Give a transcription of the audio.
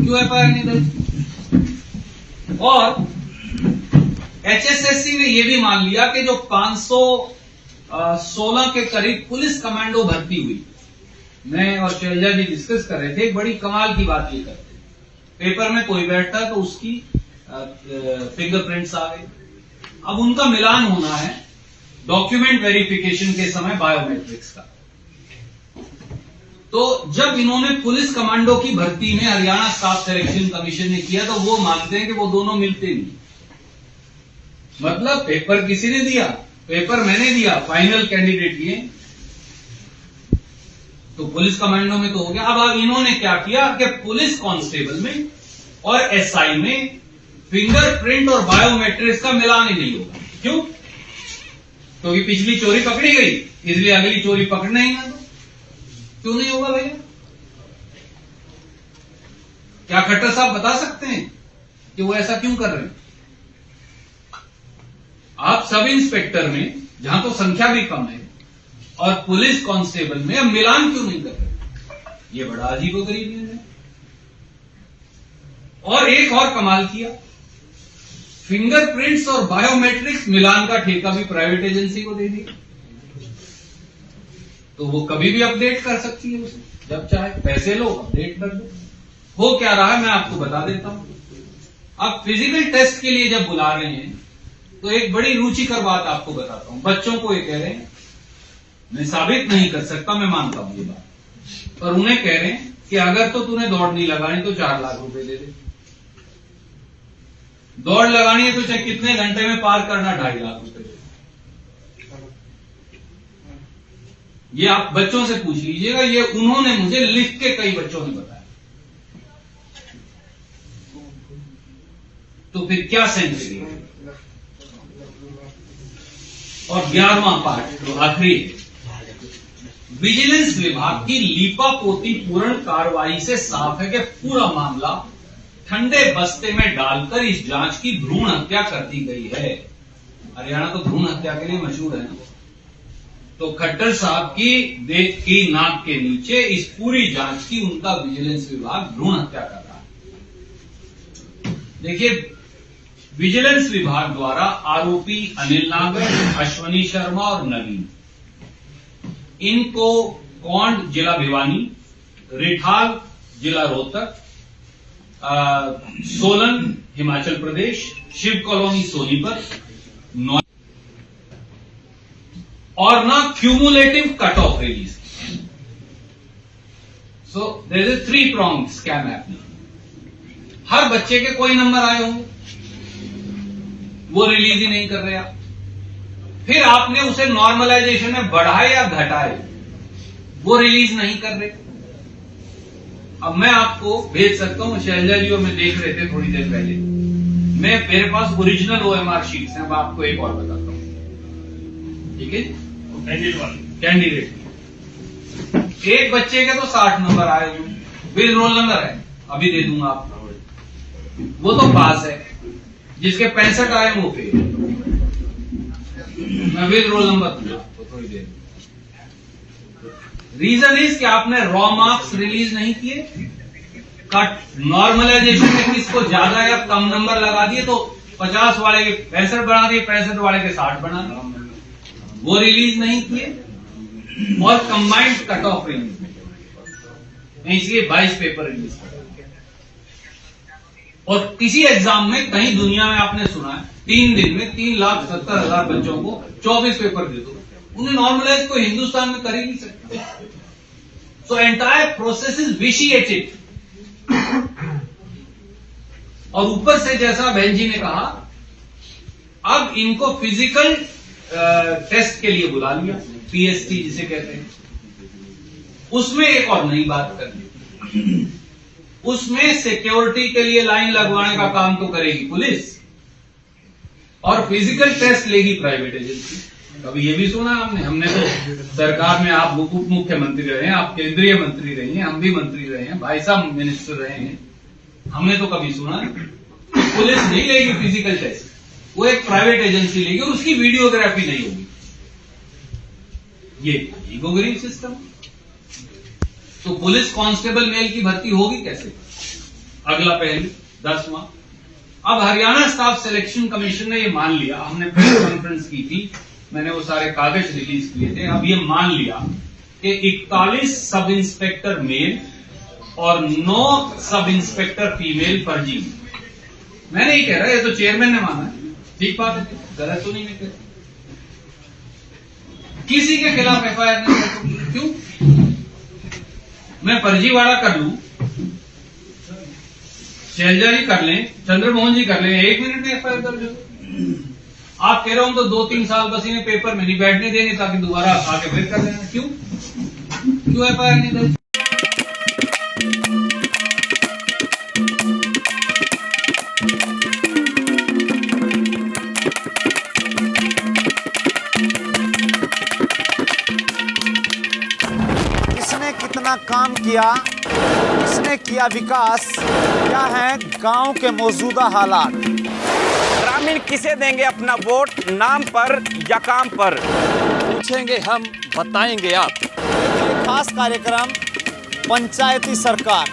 क्यों एफआईआर नहीं दर्ज? और एचएसएससी ने यह भी मान लिया कि जो 516 के करीब पुलिस कमांडो भर्ती हुई, मैं और शैलजा जी डिस्कस कर रहे थे, एक बड़ी कमाल की बात ये करते, पेपर में कोई बैठता तो उसकी फिंगरप्रिंट्स आ गए। अब उनका मिलान होना है डॉक्यूमेंट वेरिफिकेशन के समय बायोमेट्रिक्स का। तो जब इन्होंने पुलिस कमांडो की भर्ती में हरियाणा स्टाफ सिलेक्शन कमीशन ने किया तो वो मानते हैं कि वो दोनों मिलते नहीं। मतलब पेपर किसी ने दिया, पेपर मैंने दिया, फाइनल कैंडिडेट ये, तो पुलिस कमांडो में तो हो गया। अब इन्होंने क्या किया कि पुलिस कांस्टेबल में और एसआई में फिंगरप्रिंट और बायोमेट्रिक्स का मिलान ही नहीं होगा। क्यों? क्योंकि पिछली चोरी पकड़ी गई, इसलिए अगली चोरी पकड़ना ही ना। तो क्यों नहीं होगा भैया? क्या खट्टर साहब बता सकते हैं कि वो ऐसा क्यों कर रहे हैं? आप सब इंस्पेक्टर में, जहां तो संख्या भी कम है, और पुलिस कांस्टेबल में अब मिलान क्यों नहीं कर रहे? ये बड़ा अजीबोगरीब न्यूज़ है। और एक और कमाल किया, फिंगरप्रिंट्स और बायोमेट्रिक्स मिलान का ठेका भी प्राइवेट एजेंसी को दे दिया। तो वो कभी भी अपडेट कर सकती है उसे, जब चाहे पैसे लो अपडेट कर दो। हो क्या रहा है मैं आपको बता देता हूं। अब फिजिकल टेस्ट के लिए जब बुला रहे हैं तो एक बड़ी रुचिकर बात आपको बताता हूं। बच्चों को ये कह रहे हैं, मैं साबित नहीं कर सकता, मैं मानता हूं ये बात, पर उन्हें कह रहे हैं कि अगर तो तूने दौड़ नहीं लगानी तो 4 लाख रुपए दे दे। दौड़ लगानी है तो चाहे कितने घंटे में पार करना, 2.5 लाख रुपए दे। ये आप बच्चों से पूछ लीजिएगा, ये उन्होंने मुझे लिख के कई बच्चों ने बताया। तो फिर क्या सेंस है? और 11वां पार्ट जो आखिरी है, विजिलेंस विभाग की लीपापोती पूर्ण कार्रवाई से साफ है कि पूरा मामला ठंडे बस्ते में डालकर इस जांच की भ्रूण हत्या कर दी गई है। हरियाणा तो भ्रूण हत्या के लिए मशहूर है ना। तो खट्टर साहब की नाक के नीचे इस पूरी जांच की उनका विजिलेंस विभाग भ्रूण हत्या कर रहा है। देखिए, विजिलेंस विभाग द्वारा आरोपी अनिल नागर, अश्वनी शर्मा और नवीन, इनको कौंड जिला भिवानी, रिठाल जिला रोहतक, सोलन हिमाचल प्रदेश, शिव कॉलोनी सोनीपत, और ना cumulative cut off release. So there is 3 pronged scam happening. हर बच्चे के कोई नंबर आए होंगे, वो रिलीज ही नहीं कर रहे आप। फिर आपने उसे नॉर्मलाइजेशन में बढ़ाए या घटाए, वो रिलीज नहीं कर रहे। अब मैं आपको भेज सकता हूं, शैलजा जी और मैं देख रहे थे थोड़ी देर पहले, मेरे पास ओरिजिनल ओएमआर शीट्स हैं। अब आपको एक और बताता हूं, ठीक है? कैंडिडेट एक बच्चे के तो 60 नंबर आए हुए, विद रोल नंबर है, अभी दे दूंगा आपको। वो तो पास है, जिसके 65 आए वो फेल। मैं विद रोल नंबर दूंगा आपको थोड़ी देर। रीजन इज कि आपने रॉ मार्क्स रिलीज नहीं किए, कट नॉर्मलाइजेशन में किसको ज्यादा या कम नंबर लगा दिए, तो 50 वाले के 65 बना दिए, 65 वाले के 60 बना दिए, वो रिलीज नहीं किए। और कंबाइंड कट ऑफ रिलीज, इसलिए 22 पेपर रिलीज कर। और किसी एग्जाम में कहीं दुनिया में आपने सुना है 3 दिन में 3,70,000 बच्चों को 24 पेपर दे दो, उन्हें नॉर्मलाइज को हिंदुस्तान में कर ही नहीं सकते। So entire process is vitiated. और ऊपर से जैसा बहन जी ने कहा, अब इनको फिजिकल टेस्ट के लिए बुला लिया, पीएसटी जिसे कहते हैं। उसमें एक और नई बात कर ली, उसमें सिक्योरिटी के लिए लाइन लगवाने का काम तो करेगी पुलिस, और फिजिकल टेस्ट लेगी प्राइवेट एजेंसी। कभी ये भी सुना हमने तो सरकार में आप उप मुख्यमंत्री रहे हैं, आप केंद्रीय मंत्री रहे हैं, हम भी मंत्री रहे हैं, भाई साहब मिनिस्टर रहे हैं, हमने तो कभी सुना पुलिस नहीं लेगी फिजिकल टेस्ट, वो एक प्राइवेट एजेंसी लेगी, उसकी वीडियोग्राफी नहीं होगी। ये गरीब सिस्टम। तो पुलिस कांस्टेबल मेल की भर्ती होगी कैसे? अगला पहलू 10वां, अब हरियाणा स्टाफ सिलेक्शन कमीशन ने ये मान लिया, हमने प्रेस कॉन्फ्रेंस की थी, मैंने वो सारे कागज रिलीज किए थे, अब ये मान लिया कि 41 सब इंस्पेक्टर मेल और 9 सब इंस्पेक्टर फीमेल फर्जी। मैं नहीं कह रहा, ये तो चेयरमैन ने माना है, ठीक बात है, गलत तो नहीं मैं कह रहा। किसी के खिलाफ एफआईआर नहीं कर सकती, क्यों? मैं फर्जीवाड़ा कर लूं, शैलजा जी कर लें, चंद्रमोहन जी कर लें, 1 मिनट में एफआईआर कर दो। आप कह रहे हो तो 2-3 साल बस इन्हें पेपर में नहीं बैठने देंगे ताकि दोबारा आके फिर कर लेना, क्यों एफआईआर नहीं दर्ज? किसने कितना काम किया, किसने किया विकास, क्या है गांव के मौजूदा हालात। ग्रामीण किसे देंगे अपना वोट, नाम पर या काम पर? पूछेंगे हम, बताएंगे आप। ये खास कार्यक्रम पंचायती सरकार।